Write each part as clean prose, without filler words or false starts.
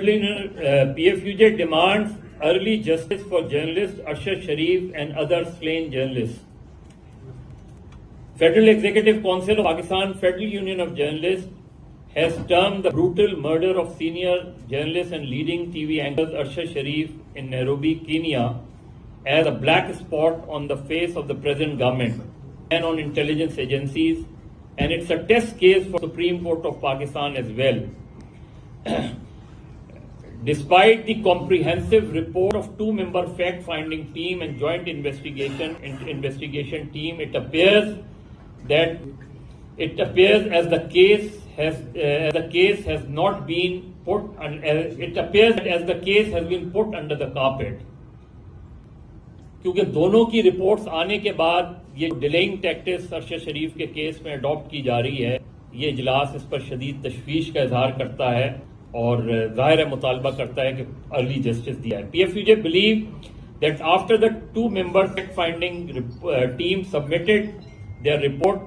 PFUJ demands early justice for journalist Arshad Sharif and other slain journalists. Federal Executive Council of Pakistan Federal Union of Journalists has termed the brutal murder of senior journalist and leading TV anchor Arshad Sharif in Nairobi, Kenya as a black spot on the face of the present government and on intelligence agencies, and it's a test case for the Supreme Court of Pakistan as well. Despite the comprehensive report of two-member fact-finding team and joint investigation team, it appears as the case has been put under the carpet. کیونکہ دونوں کی reports آنے کے بعد یہ ڈیلیئنگ tactics Arshad شریف کے case میں adapt کی جا رہی ہے، یہ اجلاس اس پر شدید تشویش کا اظہار کرتا ہے اور ظاہر مطالبہ کرتا ہے کہ ارلی جسٹس دیا ہے. PFUJ believe that after the two-member fact-finding team submitted their report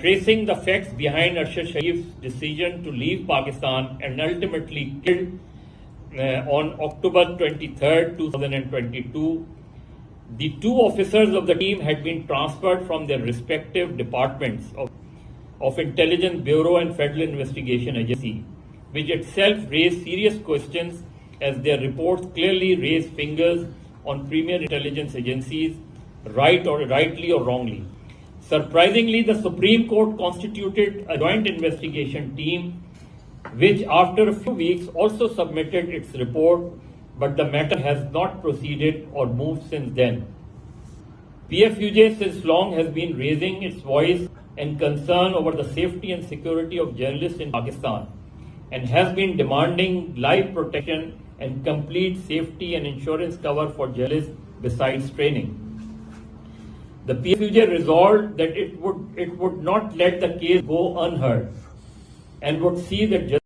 tracing the facts behind Arshad Sharif's decision to leave Pakistan and ultimately killed on October 23rd, 2022, the two officers of the team had been transferred from their respective departments of Intelligence Bureau and Federal Investigation Agency, which itself raised serious questions as their reports clearly raised fingers on premier intelligence agencies, rightly or wrongly. Surprisingly, the Supreme Court constituted a joint investigation team, which after a few weeks also submitted its report, but the matter has not proceeded or moved since then. PFUJ since long has been raising its voice and concern over the safety and security of journalists in Pakistan, and has been demanding life protection and complete safety and insurance cover for journalists besides training. The PFUJ resolved that it would not let the case go unheard and would see that